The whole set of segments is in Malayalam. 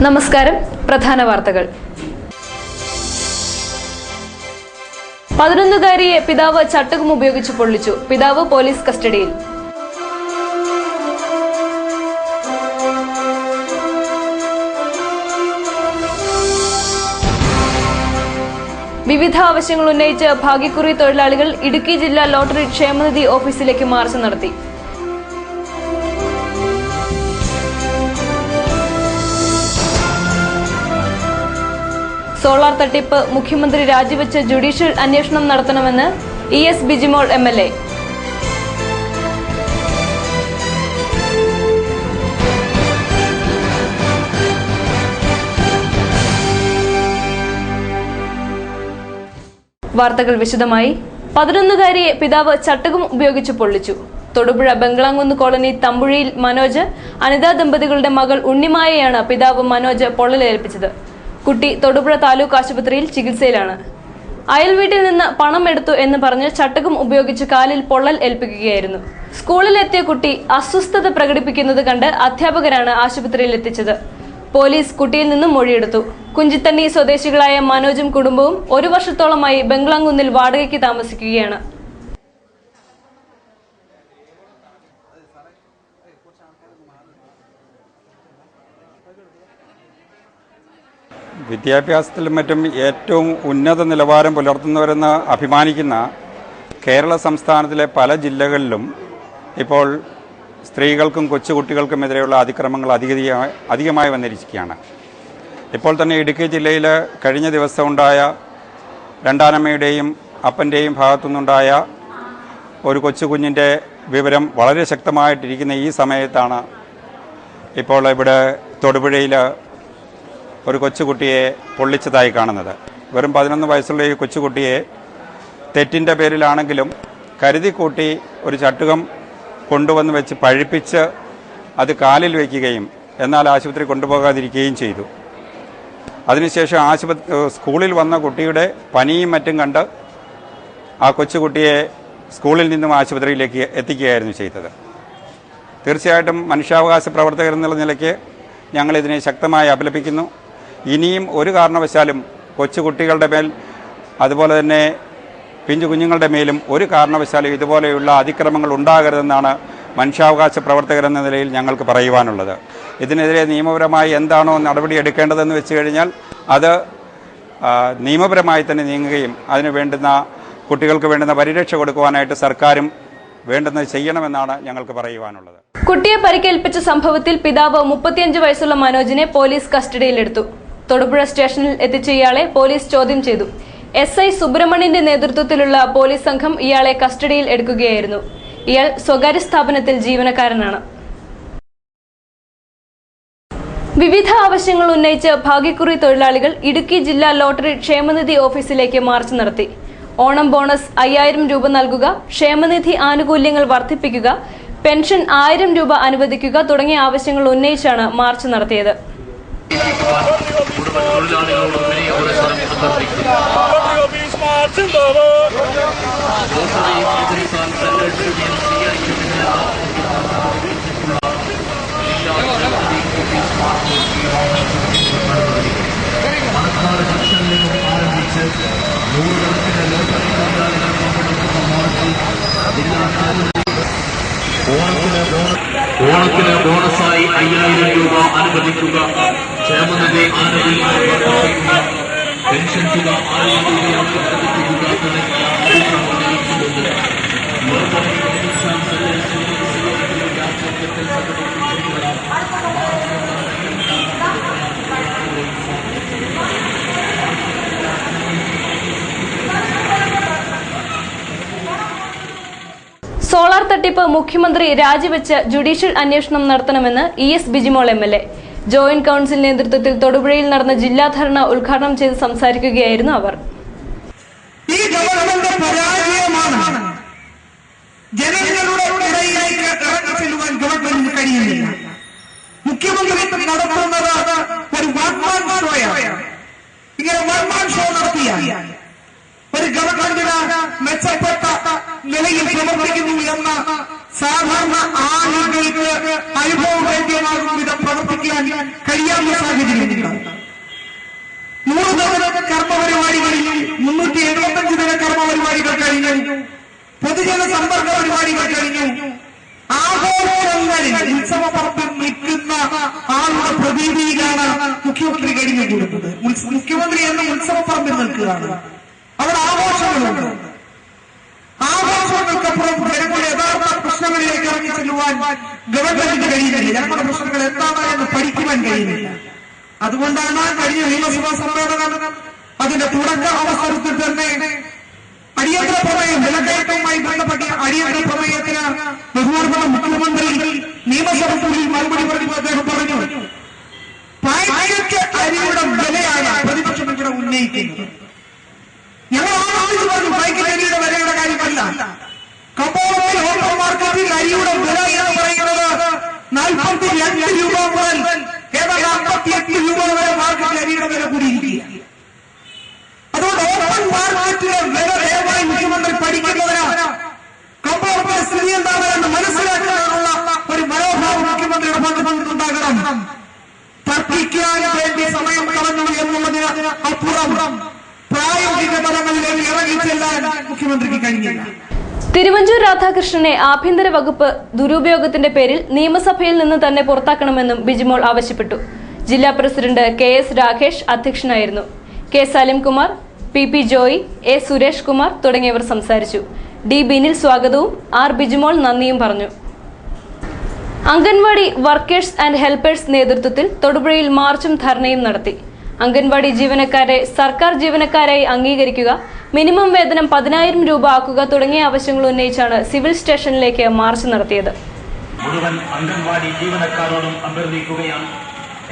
നമസ്കാരം. പ്രധാന വാർത്തകൾ. 11-കാരിയെ പിതാവ് ചട്ടകം ഉപയോഗിച്ച് പൊള്ളിച്ചു. പിതാവ് പോലീസ് കസ്റ്റഡിയിൽ. വിവിധ ആവശ്യങ്ങൾ ഉന്നയിച്ച് ഭാഗ്യക്കുറി തൊഴിലാളികൾ ഇടുക്കി ജില്ലാ ലോട്ടറി ക്ഷേമനിധി ഓഫീസിലേക്ക് മാർച്ച് നടത്തി. സോളാർ തട്ടിപ്പ് മുഖ്യമന്ത്രി രാജിവെച്ച് ജുഡീഷ്യൽ അന്വേഷണം നടത്തണമെന്ന് ES ബിജിമോൾ MLA. വാർത്തകൾ വിശദമായി. 11-കാരിയെ പിതാവ് ചട്ടകം ഉപയോഗിച്ച് പൊള്ളിച്ചു. തൊടുപുഴ ബംഗ്ലാംകുന്ന് കോളനി തമ്പുഴിയിൽ മനോജ്, അനിത ദമ്പതികളുടെ മകൾ ഉണ്ണിമായെയാണ് പിതാവ് മനോജ് പൊള്ളലേൽപ്പിച്ചത്. കുട്ടി തൊടുപുഴ താലൂക്ക് ആശുപത്രിയിൽ ചികിത്സയിലാണ്. അയൽവീട്ടിൽ നിന്ന് പണം എടുത്തു എന്ന് പറഞ്ഞ് ചട്ടകം ഉപയോഗിച്ച് കാലിൽ പൊള്ളൽ ഏൽപ്പിക്കുകയായിരുന്നു. സ്കൂളിലെത്തിയ കുട്ടി അസ്വസ്ഥത പ്രകടിപ്പിക്കുന്നത് കണ്ട് അധ്യാപകരാണ് ആശുപത്രിയിൽ എത്തിച്ചത്. പോലീസ് കുട്ടിയിൽ നിന്നും മൊഴിയെടുത്തു. കുഞ്ചിത്തണ്ണി സ്വദേശികളായ മനോജും കുടുംബവും 1 വർഷത്തോളമായി ബംഗ്ലാംകുന്നിൽ വാടകയ്ക്ക് താമസിക്കുകയാണ്. വിദ്യാഭ്യാസത്തിലും മറ്റും ഏറ്റവും ഉന്നത നിലവാരം പുലർത്തുന്നവരെന്ന് അഭിമാനിക്കുന്ന കേരള സംസ്ഥാനത്തിലെ പല ജില്ലകളിലും ഇപ്പോൾ സ്ത്രീകൾക്കും കൊച്ചുകുട്ടികൾക്കുമെതിരെയുള്ള അതിക്രമങ്ങൾ അധികമായി വന്നിരിക്കുകയാണ്. ഇപ്പോൾ തന്നെ ഇടുക്കി ജില്ലയിൽ കഴിഞ്ഞ ദിവസം ഉണ്ടായ രണ്ടാനമ്മയുടെയും അപ്പൻ്റെയും ഭാഗത്തുനിന്നുണ്ടായ ഒരു കൊച്ചുകുഞ്ഞിൻ്റെ വിവരം വളരെ ശക്തമായിട്ടിരിക്കുന്ന ഈ സമയത്താണ് ഇപ്പോൾ ഇവിടെ തൊടുപുഴയിൽ ഒരു കൊച്ചുകുട്ടിയെ പൊള്ളിച്ചതായി കാണുന്നത്. വെറും 11 വയസ്സുള്ള ഈ കൊച്ചുകുട്ടിയെ തെറ്റിൻ്റെ പേരിലാണെങ്കിലും കരുതിക്കൂട്ടി ഒരു ചട്ടുകം കൊണ്ടുവന്ന് വെച്ച് പഴിപ്പിച്ച് അത് കാലിൽ വയ്ക്കുകയും എന്നാൽ ആശുപത്രി കൊണ്ടുപോകാതിരിക്കുകയും ചെയ്തു. അതിനുശേഷം സ്കൂളിൽ വന്ന കുട്ടിയുടെ പനിയും മറ്റും കണ്ട് ആ കൊച്ചുകുട്ടിയെ സ്കൂളിൽ നിന്നും ആശുപത്രിയിലേക്ക് എത്തിക്കുകയായിരുന്നു ചെയ്തത്. തീർച്ചയായിട്ടും മനുഷ്യാവകാശ പ്രവർത്തകർ എന്നുള്ള നിലയ്ക്ക് ഞങ്ങളിതിനെ ശക്തമായി അപലപിക്കുന്നു. ഇനിയും ഒരു കാരണവശാലും കൊച്ചുകുട്ടികളുടെ മേൽ അതുപോലെ തന്നെ പിഞ്ചു കുഞ്ഞുങ്ങളുടെ മേലും ഒരു കാരണവശാലും ഇതുപോലെയുള്ള അതിക്രമങ്ങൾ ഉണ്ടാകരുതെന്നാണ് മനുഷ്യാവകാശ പ്രവർത്തകരെന്ന നിലയിൽ ഞങ്ങൾക്ക് പറയുവാനുള്ളത്. ഇതിനെതിരെ നിയമപരമായി എന്താണോ നടപടി എടുക്കേണ്ടതെന്ന് വെച്ച് കഴിഞ്ഞാൽ അത് നിയമപരമായി തന്നെ നീങ്ങുകയും അതിന് വേണ്ടുന്ന കുട്ടികൾക്ക് വേണ്ടുന്ന പരിരക്ഷ കൊടുക്കുവാനായിട്ട് സർക്കാരും വേണ്ടുന്നത് ചെയ്യണമെന്നാണ് ഞങ്ങൾക്ക് പറയുവാനുള്ളത്. കുട്ടിയെ പരിക്കേൽപ്പിച്ച സംഭവത്തിൽ പിതാവ് 35 വയസ്സുള്ള മനോജിനെ പോലീസ് കസ്റ്റഡിയിലെടുത്തു. തൊടുപുഴ സ്റ്റേഷനിൽ എത്തിച്ച ഇയാളെ പോലീസ് ചോദ്യം ചെയ്തു. SI സുബ്രഹ്മണ്യന്റെ നേതൃത്വത്തിലുള്ള പോലീസ് സംഘം ഇയാളെ കസ്റ്റഡിയിൽ എടുക്കുകയായിരുന്നു. ഇയാൾ സ്വകാര്യ സ്ഥാപനത്തിൽ ജീവനക്കാരനാണ്. വിവിധ ആവശ്യങ്ങൾ ഉന്നയിച്ച് ഭാഗ്യക്കുറി തൊഴിലാളികൾ ഇടുക്കി ജില്ലാ ലോട്ടറി ക്ഷേമനിധി ഓഫീസിലേക്ക് മാർച്ച് നടത്തി. ഓണം ബോണസ് 5000 രൂപ നൽകുക, ക്ഷേമനിധി ആനുകൂല്യങ്ങൾ വർദ്ധിപ്പിക്കുക, പെൻഷൻ 1000 രൂപ അനുവദിക്കുക തുടങ്ങിയ ആവശ്യങ്ങൾ ഉന്നയിച്ചാണ് മാർച്ച് നടത്തിയത്. ഓണത്തിന് ബോണസായി 5000 രൂപ അനുവദിക്കുക, ക്ഷേമനിധി ആനുകൂല്യങ്ങൾ വർദ്ധിപ്പിക്കുക, പെൻഷൻ തുക 1000 രൂപ വർദ്ധിപ്പിക്കുക സോളാർ തട്ടിപ്പ് മുഖ്യമന്ത്രി രാജിവെച്ച് ജുഡീഷ്യൽ അന്വേഷണം നടത്തണമെന്ന് ES Bijimol MLA. Joint council നേതൃത്വത്തിൽ തൊടുപുഴയിൽ നടന്ന ജില്ലാ ധർണ ഉദ്ഘാടനം ചെയ്ത് സംസാരിക്കുകയായിരുന്നു അവർ. ഈ ഗവൺമെന്റ് പരാജയമാണ്. ജനങ്ങളുടെ ഇടയിലേക്ക് ഇറങ്ങി ചെല്ലുവാൻ ഗവൺമെന്റിന് കഴിയുന്നില്ല. മുഖ്യമന്ത്രി നടത്തുന്നത് ഒരു വൺമാൻ ഷോയാണ്. ഇങ്ങനെ വൺമാൻ ഷോ നടത്തിയാൽ ഒരു ഗവൺമെന്റിന് മെച്ചപ്പെട്ട നിലയിൽ പ്രവർത്തിക്കുന്നു എന്ന സാധാരണ ആളുകൾക്ക് അനുഭവവേദ്യമാകും വിധം പ്രവർത്തിക്കാൻ കഴിയാവുന്ന സാഹചര്യമുണ്ട്. 100 ദിന കർമ്മപരിപാടികളിൽ 375 ദിന കർമ്മപരിപാടികൾ കഴിഞ്ഞു. പൊതുജന സമ്പർക്ക പരിപാടികൾ കഴിഞ്ഞു. ആഘോഷങ്ങളിൽ ഉത്സവ പറമ്പിൽ നിൽക്കുന്ന ആളുടെ പ്രതീതിയിലാണ് മുഖ്യമന്ത്രി കഴിഞ്ഞുകൂടുന്നത്. മുഖ്യമന്ത്രി എന്ന ഉത്സവ പറമ്പിൽ നിൽക്കുകയാണ്. അവിടെ ആഘോഷങ്ങളുണ്ട്. ആഘോഷങ്ങൾക്കപ്പുറം ജനങ്ങളുടെ യഥാർത്ഥ പ്രശ്നങ്ങളിലേക്ക് ഇറങ്ങി ചെല്ലുവാൻ ഗവൺമെന്റിന് കഴിയുന്നില്ല. ജനങ്ങളുടെ പ്രശ്നങ്ങൾ എന്താണ് എന്ന് പഠിക്കുവാൻ കഴിയുന്നില്ല. അതുകൊണ്ടാണ് കഴിഞ്ഞ നിയമസഭാ സമ്മേളനം അതിന്റെ തുടക്ക അവസരത്തിൽ തന്നെ അടിയന്തര പ്രമേയം, വിലക്കയറ്റവുമായി ബന്ധപ്പെട്ട അടിയന്തര പ്രമേയത്തിന് ബഹുമാനപ്പെട്ട മുഖ്യമന്ത്രി നിയമസഭയിൽ മറുപടി പറയുമ്പോൾ അദ്ദേഹം പറഞ്ഞു, പാക്കറ്റ് അരിയുടെ വിലയാണ് പ്രതിപക്ഷം ഇവിടെ ഉന്നയിക്കുന്നത്. ഞങ്ങൾ ആലോചിച്ച് പറഞ്ഞു, പാക്കറ്റ് അരിയുടെ വിലയുടെ കാര്യമല്ല. കമ്പോളത്തിൽ ഹോട്ടൽ മാർക്കറ്റിൽ അരിയുടെ വില എന്ന് പറയുന്നത് 42 രൂപ മുതൽ ഏതാണ്ട് 58 രൂപ വരെ മാർക്കറ്റിൽ അരിയുടെ വില കൂടിയിരിക്കുക. അതുകൊണ്ട് ഓപ്പൺ മാർക്കറ്റിലെ വില ദയവായി മുഖ്യമന്ത്രി പഠിക്കുന്നതിന് കമ്പോളത്തിലെ സ്ഥിതി എന്താണെന്ന് മനസ്സിലാക്കാനുള്ള ഒരു മനോഭാവം മുഖ്യമന്ത്രിയുടെ ഭാഗത്തുനിന്നുണ്ടാകണം. തർക്കിക്കാൻ വേണ്ടി സമയം കളഞ്ഞു എന്നുള്ളതിന് അപ്പുറം പ്രായോഗിക തലങ്ങളിലേക്ക് ഇറങ്ങിച്ചെല്ലാൻ മുഖ്യമന്ത്രിക്ക് കഴിഞ്ഞില്ല. തിരുവഞ്ചൂർ രാധാകൃഷ്ണനെ ആഭ്യന്തര വകുപ്പ് ദുരുപയോഗത്തിന്റെ പേരിൽ നിയമസഭയിൽ നിന്ന് തന്നെ പുറത്താക്കണമെന്നും ബിജിമോൾ ആവശ്യപ്പെട്ടു. ജില്ലാ പ്രസിഡന്റ് KS രാകേഷ് അധ്യക്ഷനായിരുന്നു. K Salim Kumar, PP Joy, A Suresh Kumar തുടങ്ങിയവർ സംസാരിച്ചു. D ബിനിൽ സ്വാഗതവും R ബിജിമോൾ നന്ദിയും പറഞ്ഞു. അംഗൻവാടി വർക്കേഴ്സ് ആൻഡ് ഹെൽപ്പേഴ്സ് നേതൃത്വത്തിൽ തൊടുപുഴയിൽ മാർച്ചും ധർണയും നടത്തി. അംഗൻവാടി ജീവനക്കാരെ സർക്കാർ ജീവനക്കാരായി അംഗീകരിക്കുക, മിനിമം വേതനം 10,000 രൂപ ആക്കുക തുടങ്ങിയ ആവശ്യങ്ങൾ ഉന്നയിച്ചാണ് സിവിൽ സ്റ്റേഷനിലേക്ക് മാർച്ച് നടത്തിയത്. മുഴുവൻ അംഗൻവാടി ജീവനക്കാരോടും അഭ്യർത്ഥിക്കുകയാണ്,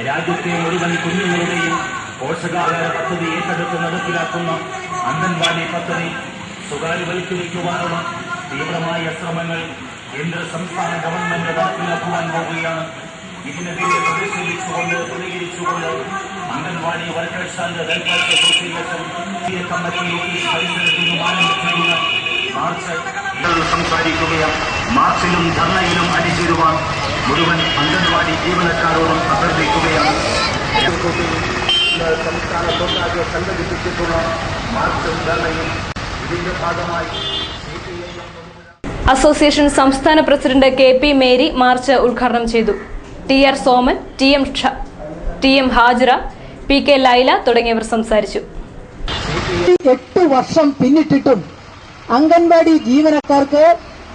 രാജ്യത്തെ മുഴുവൻ കുഞ്ഞുങ്ങളുടെയും പോഷകാഹാര പദ്ധതി ഏറ്റെടുത്ത് നടപ്പിലാക്കുന്ന അംഗൻവാടി പദ്ധതി സ്വകാര്യവൽക്കരിക്കുവാനുള്ള തീവ്രമായ ശ്രമങ്ങൾ കേന്ദ്ര സംസ്ഥാന ഗവൺമെന്റ് നടപ്പിലാക്കുവാൻ പോവുകയാണ്. ഇതിനെതിരെ പ്രതിഷേധിച്ചുകൊണ്ട് പ്രതികരിച്ചുകൊണ്ട് anganwadi workers and helpers association committee പരിസരത്ത് നിന്നും ആരംഭിച്ചിരുന്ന മാർച്ച് സംസാരിക്കുകയാണ്. മാർച്ചിലും ധർണയിലും അണിചേരുവാൻ മുഴുവൻ അംഗൻവാടി ജീവനക്കാരോടും അഭ്യർത്ഥിക്കുകയാണ്. സംസ്ഥാനത്തൊട്ടാകെ സംഘടിപ്പിച്ചിട്ടുള്ള മാർച്ചും ധർണയും ഇതിന്റെ ഭാഗമായി അസോസിയേഷൻ സംസ്ഥാന പ്രസിഡന്റ് KP മേരി മാർച്ച് ഉദ്ഘാടനം ചെയ്തു. TR Soman, TM Hajira, PK Laila തുടങ്ങിയവർ സംസാരിച്ചു. 8 വർഷം പിന്നിട്ടിട്ടും അംഗൻവാടി ജീവനക്കാർക്ക്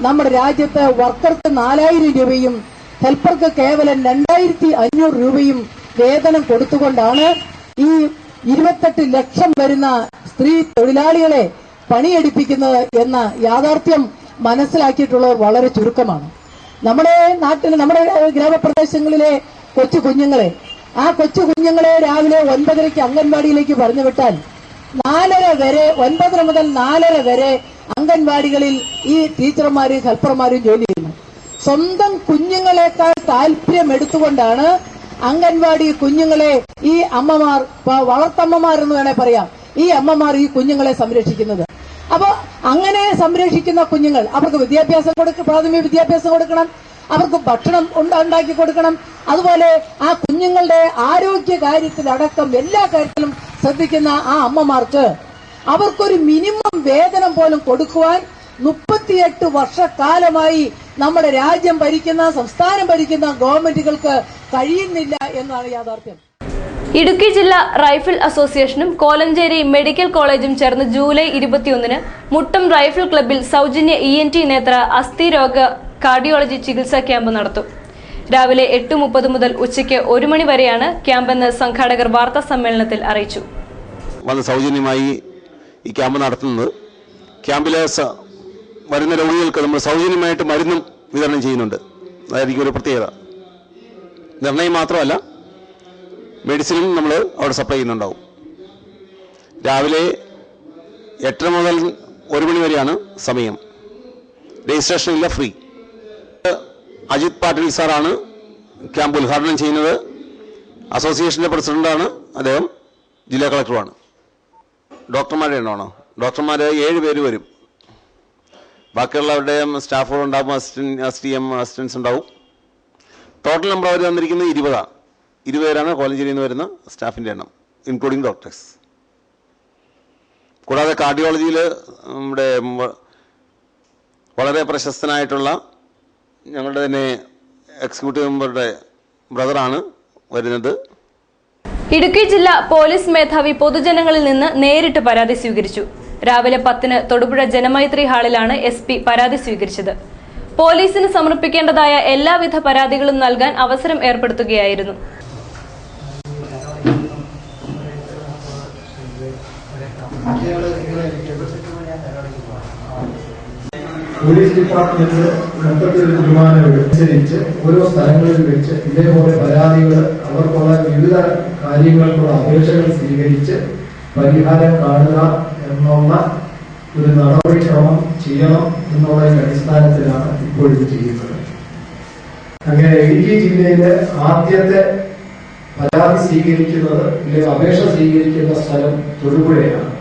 നമ്മുടെ രാജ്യത്ത് വർക്കർക്ക് 4,000 രൂപയും ഹെൽപ്പർക്ക് കേവലം 2,500 രൂപയും വേതനം കൊടുത്തുകൊണ്ടാണ് ഈ 28 ലക്ഷം വരുന്ന സ്ത്രീ തൊഴിലാളികളെ പണിയെടുപ്പിക്കുന്നത് എന്ന യാഥാർത്ഥ്യം മനസ്സിലാക്കിയിട്ടുള്ളത് വളരെ ചുരുക്കമാണ്. നമ്മുടെ നാട്ടിൽ, നമ്മുടെ ഗ്രാമപ്രദേശങ്ങളിലെ കൊച്ചു കുഞ്ഞുങ്ങളെ, ആ കൊച്ചു കുഞ്ഞുങ്ങളെ രാവിലെ 9:30 അംഗൻവാടിയിലേക്ക് പറഞ്ഞു വിട്ടാൽ 4:30 വരെ, 9 മുതൽ 4:30 വരെ അംഗൻവാടികളിൽ ഈ ടീച്ചർമാരും ഹെൽപ്പർമാരും ജോലി ചെയ്യുന്നു. സ്വന്തം കുഞ്ഞുങ്ങളെക്കാൾ താല്പര്യം എടുത്തുകൊണ്ടാണ് അംഗൻവാടി കുഞ്ഞുങ്ങളെ ഈ അമ്മമാർ, വളർത്തമ്മമാരെന്ന് വേണേ പറയാം, ഈ അമ്മമാർ ഈ കുഞ്ഞുങ്ങളെ സംരക്ഷിക്കുന്നത്. അപ്പൊ അങ്ങനെ സംരക്ഷിക്കുന്ന കുഞ്ഞുങ്ങൾ, അവർക്ക് വിദ്യാഭ്യാസം പ്രാഥമിക വിദ്യാഭ്യാസം കൊടുക്കണം, അവർക്ക് ഭക്ഷണം ഉണ്ടാക്കി കൊടുക്കണം. അതുപോലെ ആ കുഞ്ഞുങ്ങളുടെ ആരോഗ്യ കാര്യത്തിലടക്കം എല്ലാ കാര്യത്തിലും ശ്രദ്ധിക്കുന്ന ആ അമ്മമാർക്ക് അവർക്കൊരു മിനിമം വേതനം പോലും കൊടുക്കുവാൻ 38 വർഷക്കാലമായി നമ്മുടെ രാജ്യം ഭരിക്കുന്ന, സംസ്ഥാനം ഭരിക്കുന്ന ഗവൺമെന്റുകൾക്ക് കഴിയുന്നില്ല എന്നാണ് യാഥാർത്ഥ്യം. ഇടുക്കി ജില്ലാ റൈഫിൾ അസോസിയേഷനും കോലഞ്ചേരി മെഡിക്കൽ കോളേജും ചേർന്ന് ജൂലൈ 21-ന് മുട്ടം റൈഫിൾ ക്ലബ്ബിൽ സൗജന്യ ENT നേത്ര അസ്ഥിരോഗ കാർഡിയോളജി ചികിത്സാ ക്യാമ്പ് നടത്തും. രാവിലെ 8:30 മുതൽ ഉച്ചയ്ക്ക് 1 മണി വരെയാണ് ക്യാമ്പെന്ന് സംഘാടകർ വാർത്താ സമ്മേളനത്തിൽ അറിയിച്ചു. സൗജന്യമായി ഈ ക്യാമ്പ് നടത്തുന്നത്, ക്യാമ്പിലെ വരുന്ന രോഗികൾക്ക് നമ്മൾ സൗജന്യമായിട്ട് മരുന്നും വിതരണം ചെയ്യുന്നുണ്ട്. അതായിരിക്കും ഒരു പ്രത്യേകത. നിർണയം മാത്രമല്ല, മെഡിസിനും നമ്മൾ അവിടെ സപ്ലൈ ചെയ്യുന്നുണ്ടാവും. രാവിലെ 8 മുതൽ 1 മണി വരെയാണ് സമയം. രജിസ്ട്രേഷൻ ഇല്ല, ഫ്രീ. അജിത് പാട്ടീൽ സാറാണ് ക്യാമ്പ് ഉദ്ഘാടനം ചെയ്യുന്നത്. അസോസിയേഷൻ്റെ പ്രസിഡന്റാണ് അദ്ദേഹം, ജില്ലാ കളക്ടറുമാണ്. ഡോക്ടർമാരുടെ എണ്ണമാണോ? ഡോക്ടർമാർ 7 പേര് വരും. ബാക്കിയുള്ളവരുടെയും സ്റ്റാഫുകളുണ്ടാകും, അസിസ്റ്റൻസ് ഉണ്ടാവും. ടോട്ടൽ നമ്പർ അവർ തന്നിരിക്കുന്നത് 20 പേരാണ് കോലഞ്ചേരിയിൽ നിന്ന് വരുന്ന സ്റ്റാഫിൻ്റെ എണ്ണം, ഇൻക്ലൂഡിങ് ഡോക്ടേഴ്സ്. കൂടാതെ കാർഡിയോളജിയിൽ നമ്മുടെ വളരെ പ്രശസ്തനായിട്ടുള്ള ഞങ്ങളുടെ തന്നെ എക്സിക്യൂട്ടീവ് മെമ്പറുടെ ബ്രദറാണ് വരുന്നത്. ഇടുക്കി ജില്ലാ പോലീസ് മേധാവി പൊതുജനങ്ങളിൽ നിന്ന് നേരിട്ട് പരാതി സ്വീകരിച്ചു. രാവിലെ 10-ന് തൊടുപുഴ ജനമൈത്രി ഹാളിലാണ് SP പരാതി സ്വീകരിച്ചത്. പോലീസിന് സമർപ്പിക്കേണ്ടതായ എല്ലാവിധ പരാതികളും നൽകാൻ അവസരം ഏർപ്പെടുത്തുകയായിരുന്നു. പോലീസ് ഡിപ്പാർട്ട്മെന്റ് മൊത്തത്തിൽ തീരുമാനമനുസരിച്ച് ഓരോ സ്ഥലങ്ങളിൽ വെച്ച് ഇതേപോലെ പരാതികൾ അവർക്കുള്ള വിവിധ കാര്യങ്ങൾക്കുള്ള അപേക്ഷകൾ സ്വീകരിച്ച് പരിഹാരം കാണുക എന്നുള്ള ഒരു നടപടിക്രമം ചെയ്യണം എന്നുള്ളതിന്റെ അടിസ്ഥാനത്തിലാണ് ഇപ്പോഴിത് ചെയ്യുന്നത്. അങ്ങനെ ഇടുക്കി ജില്ലയിലെ ആദ്യത്തെ പരാതി സ്വീകരിക്കുന്നത് അല്ലെങ്കിൽ അപേക്ഷ സ്വീകരിക്കുന്ന സ്ഥലം തൊടുപുഴയാണ്.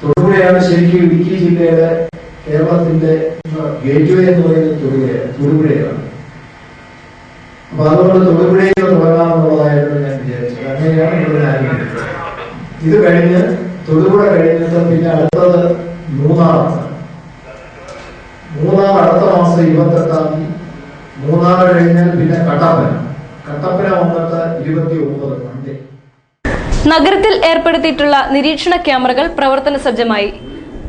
തൊടുപുഴയാണ് ശരിക്കും ഇടുക്കി ജില്ലയുടെ കേരളത്തിന്റെ ഗേറ്റ്വേ എന്ന് പറയുന്നത് തൊടുപുഴയാണ്. അപ്പൊ അതുകൊണ്ട് തൊടുപുഴയിൽ തുടങ്ങാമെന്നുള്ളതായിരുന്നു ഞാൻ വിചാരിച്ചത്. അങ്ങനെയാണ് ഇവിടെ ആരംഭിച്ചത്. ഇത് കഴിഞ്ഞ് തൊടുപുഴ കഴിഞ്ഞിട്ട് പിന്നെ അടുത്തത് മൂന്നാറാണ്. മൂന്നാർ അടുത്ത മാസം 28-ാം തീയതി. മൂന്നാർ കഴിഞ്ഞാൽ പിന്നെ കട്ടപ്പന വന്നിട്ട് 29 മൺഡേ. നഗരത്തിൽ ഏർപ്പെടുത്തിയിട്ടുള്ള നിരീക്ഷണ ക്യാമറകൾ പ്രവർത്തന സജ്ജമായി.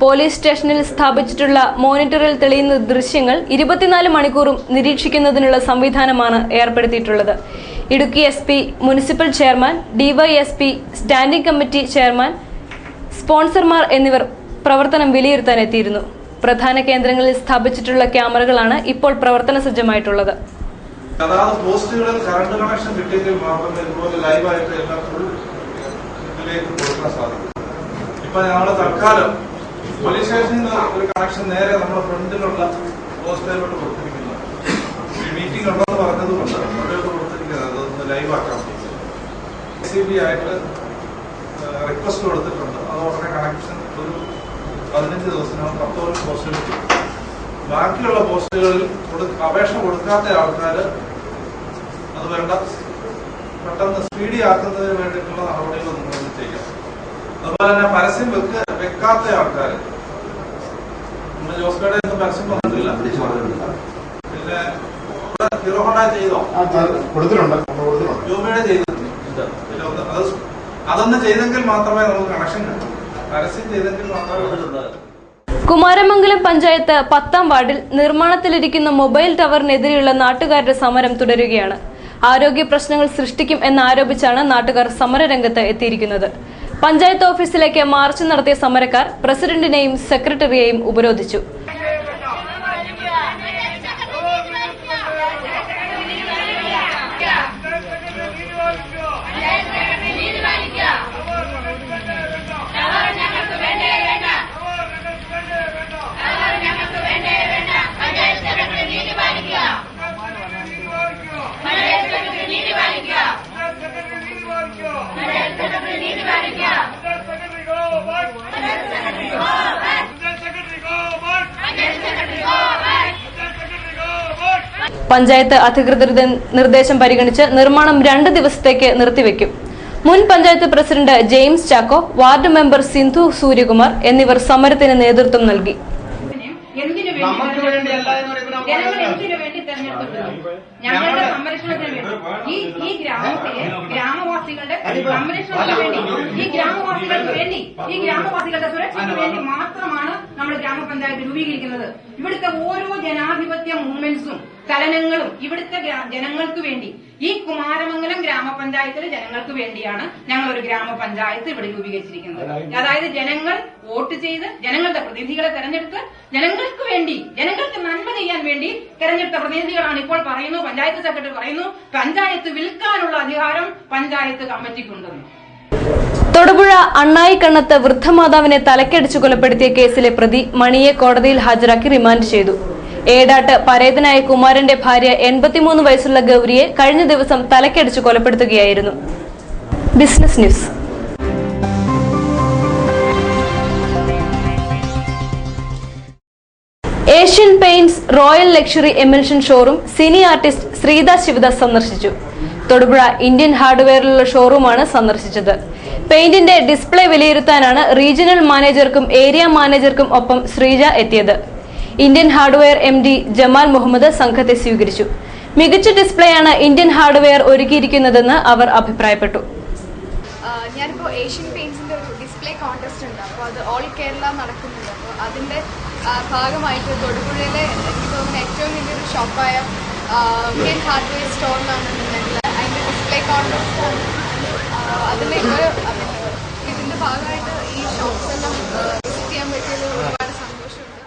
പോലീസ് സ്റ്റേഷനിൽ സ്ഥാപിച്ചിട്ടുള്ള മോണിറ്ററിൽ തെളിയുന്ന ദൃശ്യങ്ങൾ 24 മണിക്കൂറും നിരീക്ഷിക്കുന്നതിനുള്ള സംവിധാനമാണ് ഏർപ്പെടുത്തിയിട്ടുള്ളത്. Idukki SP, municipal chairman, DYSP, standing committee chairman, സ്പോൺസർമാർ എന്നിവർ പ്രവർത്തനം വിലയിരുത്താൻ എത്തിയിരുന്നു. പ്രധാന കേന്ദ്രങ്ങളിൽ സ്ഥാപിച്ചിട്ടുള്ള ക്യാമറകളാണ് ഇപ്പോൾ പ്രവർത്തന സജ്ജമായിട്ടുള്ളത്. അതായത് പോസ്റ്റുകളിൽ കറണ്ട് കണക്ഷൻ കിട്ടിയെങ്കിൽ മാത്രമേ ഇതുപോലെ ലൈവായിട്ട് എല്ലാം ഫുൾ ഇതിലേക്ക് കൊടുക്കാൻ സാധിക്കും. ഇപ്പൊ ഞങ്ങൾ തൽക്കാലം പോലീസ് സ്റ്റേഷനിൽ നിന്ന് ഒരു കണക്ഷൻ നേരെ നമ്മുടെ ഫ്രണ്ടിലുള്ള പോസ്റ്റിലോട്ട് കൊടുത്തിരിക്കുന്നത്. മീറ്റിംഗ് ഉണ്ടെന്ന് പറഞ്ഞതുകൊണ്ട് അവിടെയോട്ട് കൊടുത്തിരിക്കുന്നത് അതൊന്ന് ലൈവാക്കാൻ CB ആയിട്ട് റിക്വസ്റ്റ് കൊടുത്തിട്ടുണ്ട്. അത് ഉടനെ കണക്ഷൻ ഒരു 15 ദിവസത്തിനകം 10 പോസ്റ്റുകൾ കിട്ടും. ബാക്കിയുള്ള പോസ്റ്റുകളിൽ അപേക്ഷ കൊടുക്കാത്ത ആൾക്കാർ അത് വേണ്ട പെട്ടെന്ന് സ്പീഡി ആക്കുന്നതിന് വേണ്ടിയിട്ടുള്ള നടപടികൾ നിങ്ങൾ ചെയ്യാം. അതുപോലെ തന്നെ പരസ്യം വെക്കാത്ത ആൾക്കാർ നമ്മുടെ ജോസ്കയുടെ ഒന്നും പരസ്യം വന്നിട്ടില്ല. പിന്നെ ഹീറോ ഹോണ്ട ചെയ്തോ? കൊടുത്തിട്ടുണ്ട്. ജോബിയുടെ ചെയ്തിട്ടുണ്ട്. അതൊന്ന് ചെയ്തെങ്കിൽ മാത്രമേ നമുക്ക് കണക്ഷൻ കിട്ടൂ. പരസ്യം ചെയ്തെങ്കിൽ മാത്രമേ. കുമാരമംഗലം പഞ്ചായത്ത് 10-ാം വാർഡിൽ നിർമ്മാണത്തിലിരിക്കുന്ന മൊബൈൽ ടവറിനെതിരെയുള്ള നാട്ടുകാരുടെ സമരം തുടരുകയാണ്. ആരോഗ്യ പ്രശ്നങ്ങൾ സൃഷ്ടിക്കും എന്നാരോപിച്ചാണ് നാട്ടുകാർ സമരരംഗത്ത് എത്തിയിരിക്കുന്നത്. പഞ്ചായത്ത് ഓഫീസിലേക്ക് മാർച്ച് നടത്തിയ സമരക്കാർ പ്രസിഡന്റിനെയും സെക്രട്ടറിയെയും ഉപരോധിച്ചു. പഞ്ചായത്ത് അധികൃതരുടെ നിർദ്ദേശം പരിഗണിച്ച് നിർമ്മാണം 2 ദിവസത്തേക്ക് നിർത്തിവെക്കും. മുൻ panchayat president James Chacko, ward member Sindhu Suryakumar എന്നിവർ സമരത്തിന് നേതൃത്വം നൽകി. ഞങ്ങളുടെ സംരക്ഷണത്തിന് വേണ്ടി ഈ ഗ്രാമത്തിലെ ഗ്രാമവാസികളുടെ സംരക്ഷണത്തിന് വേണ്ടി ഈ ഗ്രാമവാസികളുടെ സുരക്ഷയ്ക്ക് വേണ്ടി മാത്രമാണ് നമ്മൾ ഗ്രാമപഞ്ചായത്ത് രൂപീകരിക്കുന്നത്. ഇവിടുത്തെ ഓരോ ജനാധിപത്യ മൂവ്മെന്റ്സും ചലനങ്ങളും ഇവിടുത്തെ ജനങ്ങൾക്ക് വേണ്ടി, ഈ കുമാരമംഗലം ഗ്രാമപഞ്ചായത്തിലെ ജനങ്ങൾക്ക് വേണ്ടിയാണ് ഞങ്ങൾ ഒരു ഗ്രാമപഞ്ചായത്ത് ഇവിടെ രൂപീകരിച്ചിരിക്കുന്നത്. അതായത് ജനങ്ങൾ വോട്ട് ചെയ്ത് ജനങ്ങളുടെ പ്രതിനിധികളെ തെരഞ്ഞെടുത്ത് ജനങ്ങൾക്ക് വേണ്ടി, ജനങ്ങൾക്ക് നന്മ ചെയ്യാൻ വേണ്ടി തെരഞ്ഞെടുത്ത പ്രതിനിധികളാണ് ഇപ്പോൾ പറയുന്നു. പഞ്ചായത്ത് സെക്രട്ടറി പറയുന്നു പഞ്ചായത്ത് വിൽക്കാനുള്ള അധികാരം പഞ്ചായത്ത് കമ്മിറ്റിക്കുണ്ടെന്ന്. തൊടുപുഴ അണ്ണായിക്കണ്ണത്ത് വൃദ്ധമാതാവിനെ തലക്കടിച്ചു കൊലപ്പെടുത്തിയ കേസിലെ പ്രതി മണിയെ കോടതിയിൽ ഹാജരാക്കി റിമാൻഡ് ചെയ്തു. ഏടാട്ട് പരേതനായ കുമാരന്റെ ഭാര്യ 83 വയസ്സുള്ള ഗൗരിയെ കഴിഞ്ഞ ദിവസം തലക്കടിച്ചു കൊലപ്പെടുത്തുകയായിരുന്നു. Business news. Asian paints royal luxury emulsion showroom cine artist Sreedas Sivadas സന്ദർശിച്ചു. തൊടുപുഴ ഇന്ത്യൻ ഹാർഡ്വെയറിലുള്ള ഷോറൂമാണ് സന്ദർശിച്ചത്. പെയിന്റിന്റെ ഡിസ്പ്ലേ വിലയിരുത്താനാണ് റീജിയണൽ മാനേജർക്കും ഏരിയ മാനേജർക്കും ഒപ്പം ശ്രീജ എത്തിയത്. Indian hardware MD Jamal Muhammad സംഘത്തെ സ്വീകരിച്ചു. മികച്ച ഡിസ്പ്ലേയാണ് ഇന്ത്യൻ ഹാർഡ്വെയർ ഒരുക്കിയിരിക്കുന്നതെന്ന് അവർ അഭിപ്രായപ്പെട്ടു. ഞാനിപ്പോൾ ഏഷ്യൻ പെയിന്റ്സിന്റെ ഒരു ഡിസ്പ്ലേ കോൺടെസ്റ്റ് ഉണ്ട്. അപ്പോൾ അത് ഓൾ കേരള നടക്കുന്നുണ്ട്. അപ്പോൾ അതിന്റെ ഭാഗമായിട്ട് തൊടുപുഴയിലെ എനിക്ക് തോന്നുന്ന ഏറ്റവും വലിയൊരു ഷോപ്പായ ഇന്ത്യൻ ഹാർഡ്വെയർ സ്റ്റോറിലാണെന്നുണ്ടെങ്കിൽ അതിന്റെ ഡിസ്പ്ലേ കോൺടെസ്റ്റ് അതിൻ്റെ ഇതിന്റെ ഭാഗമായിട്ട് ഈ ഷോപ്സ് എല്ലാം വിസിറ്റ് ചെയ്യാൻ പറ്റിയത് ഒരുപാട് സന്തോഷമുണ്ട്.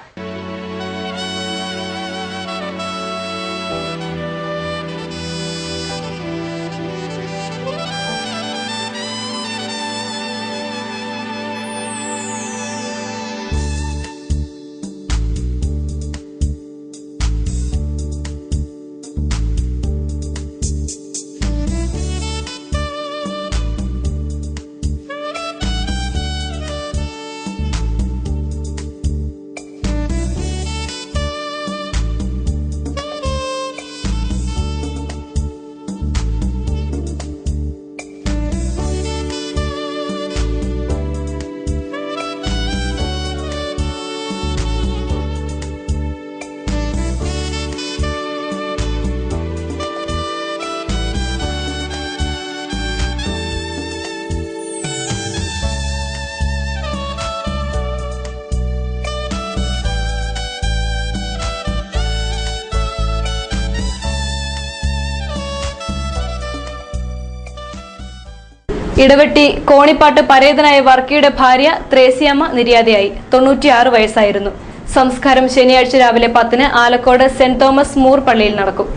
ഇടവെട്ടി കോണിപ്പാട്ട് പരേതനായ വർക്കിയുടെ ഭാര്യ ത്രേസ്യാമ്മ നിര്യാതയായി. 96 വയസ്സായിരുന്നു. സംസ്കാരം ശനിയാഴ്ച രാവിലെ 10-ന് ആലക്കോട് സെന്റ് തോമസ് മൂർ പള്ളിയിൽ നടക്കും.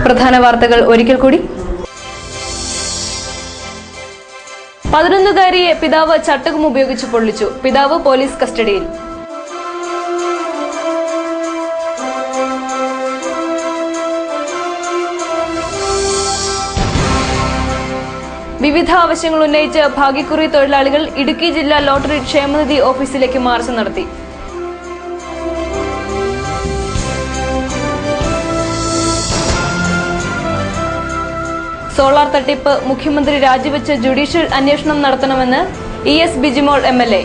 പ്രധാന വാർത്തകൾ ഒരിക്കൽ കൂടി. 11-കാരിയെ പിതാവ് ചട്ടകം ഉപയോഗിച്ച് പൊള്ളിച്ചു. പിതാവ് പോലീസ് കസ്റ്റഡിയിൽ. വിവിധ ആവശ്യങ്ങൾ ഉന്നയിച്ച് ഭാഗ്യക്കുറി തൊഴിലാളികൾ ഇടുക്കി ജില്ലാ ലോട്ടറി ക്ഷേമനിധി ഓഫീസിലേക്ക് മാർച്ച് നടത്തി. സോളാർ തട്ടിപ്പ് മുഖ്യമന്ത്രി രാജിവെച്ച് ജുഡീഷ്യൽ അന്വേഷണം നടത്തണമെന്ന് ES ബിജിമോൾ MLA.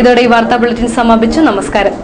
ഇതോടെ ഈ വാർത്താ ബുള്ളറ്റിൻ സമാപിച്ചു. നമസ്കാരം.